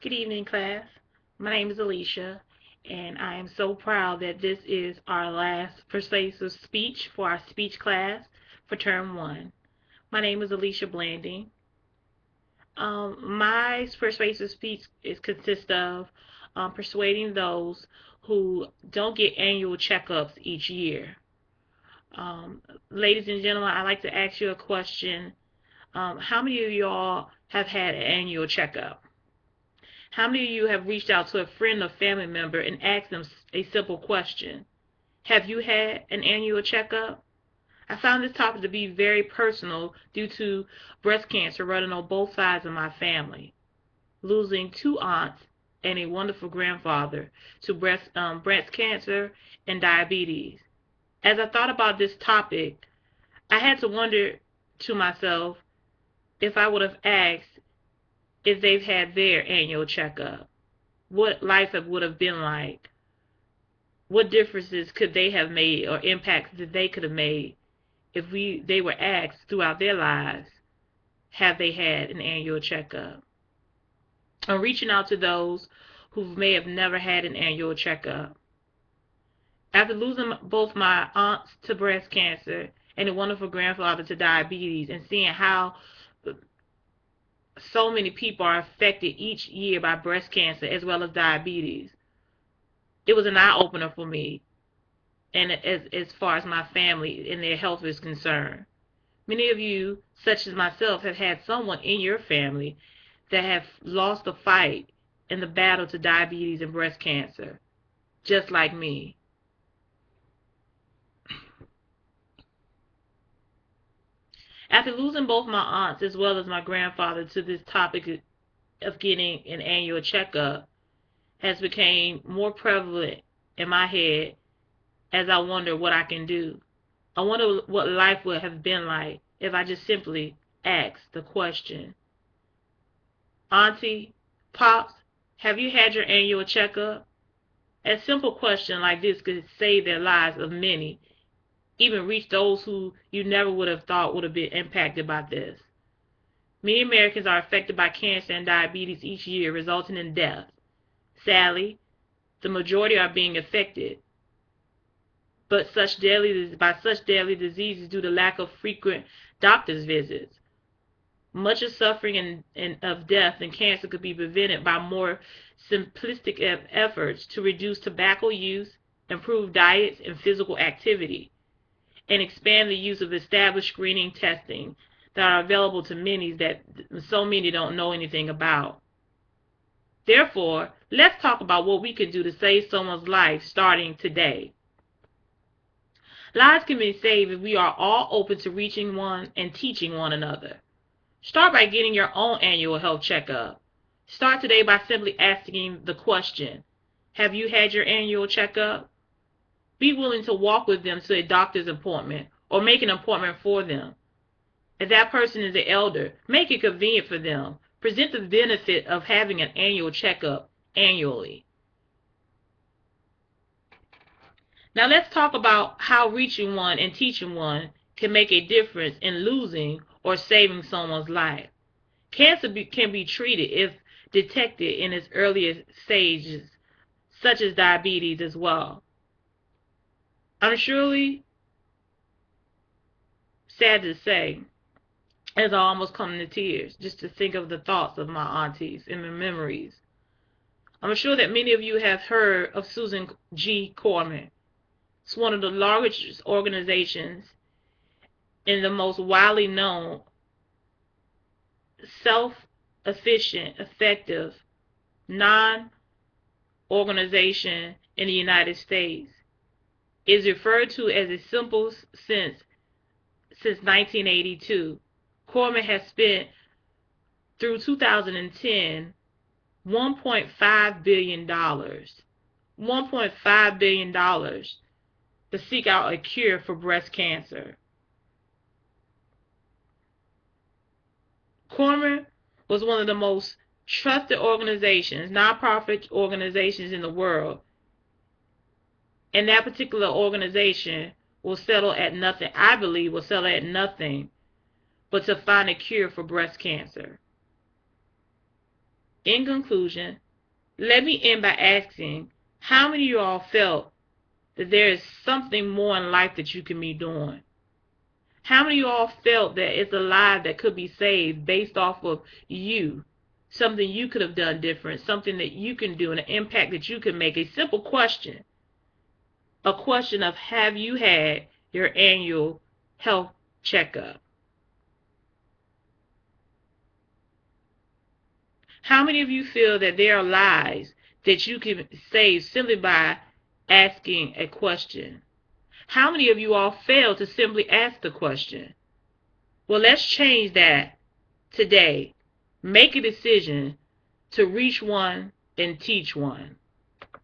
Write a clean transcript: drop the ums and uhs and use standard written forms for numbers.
Good evening, class. My name is Alicia, and I am so proud that this is our last persuasive speech for our speech class for term one. My name is Alicia Blanding. My persuasive speech consists of persuading those who don't get annual checkups each year. Um, Ladies and gentlemen, I'd like to ask you a question. How many of y'all have had an annual checkup? How many of you have reached out to a friend or family member and asked them a simple question? Have you had an annual checkup? I found this topic to be very personal due to breast cancer running on both sides of my family, losing two aunts and a wonderful grandfather to breast cancer and diabetes. As I thought about this topic, I had to wonder to myself if I would have asked if they've had their annual checkup, what life would have been like, what differences could they have made or impacts that they could have made if they were asked throughout their lives, have they had an annual checkup? I'm reaching out to those who may have never had an annual checkup. After losing both my aunts to breast cancer and a wonderful grandfather to diabetes, and seeing how so many people are affected each year by breast cancer as well as diabetes, it was an eye-opener for me, and as far as my family and their health is concerned. Many of you, such as myself, have had someone in your family that have lost the fight in the battle to diabetes and breast cancer, just like me. After losing both my aunts as well as my grandfather to this topic of getting an annual checkup has become more prevalent in my head as I wonder what I can do. I wonder what life would have been like if I just simply asked the question, Auntie, Pops, have you had your annual checkup? A simple question like this could save their lives of many, even reach those who you never would have thought would have been impacted by this. Many Americans are affected by cancer and diabetes each year, resulting in death. Sadly, the majority are being affected by such deadly diseases due to lack of frequent doctor's visits. Much of suffering and of death and cancer could be prevented by more simplistic efforts to reduce tobacco use, improve diets and physical activity, and expand the use of established screening testing that are available to many that so many don't know anything about. Therefore, let's talk about what we can do to save someone's life starting today. Lives can be saved if we are all open to reaching one and teaching one another. Start by getting your own annual health checkup. Start today by simply asking the question, have you had your annual checkup? Be willing to walk with them to a doctor's appointment or make an appointment for them. If that person is an elder, make it convenient for them. Present the benefit of having an annual checkup annually. Now let's talk about how reaching one and teaching one can make a difference in losing or saving someone's life. Cancer can be treated if detected in its earliest stages, such as diabetes as well. I'm surely sad to say, as I almost come to tears, just to think of the thoughts of my aunties and the memories. I'm sure that many of you have heard of Susan G. Komen. It's one of the largest organizations and the most widely known, self-efficient, effective, non-organization in the United States. It is referred to as a simple since 1982. Komen has spent through 2010 $1.5 billion. $1.5 billion to seek out a cure for breast cancer. Komen was one of the most trusted organizations, nonprofit organizations in the world. And that particular organization will settle at nothing, I believe, will settle at nothing but to find a cure for breast cancer. In conclusion, let me end by asking, how many of you all felt that there is something more in life that you can be doing? How many of you all felt that it's a life that could be saved based off of you? Something you could have done different, something that you can do, and an impact that you can make. A simple question. A question of, have you had your annual health checkup? How many of you feel that there are lives that you can save simply by asking a question? How many of you all fail to simply ask the question? Well, let's change that today. Make a decision to reach one and teach one.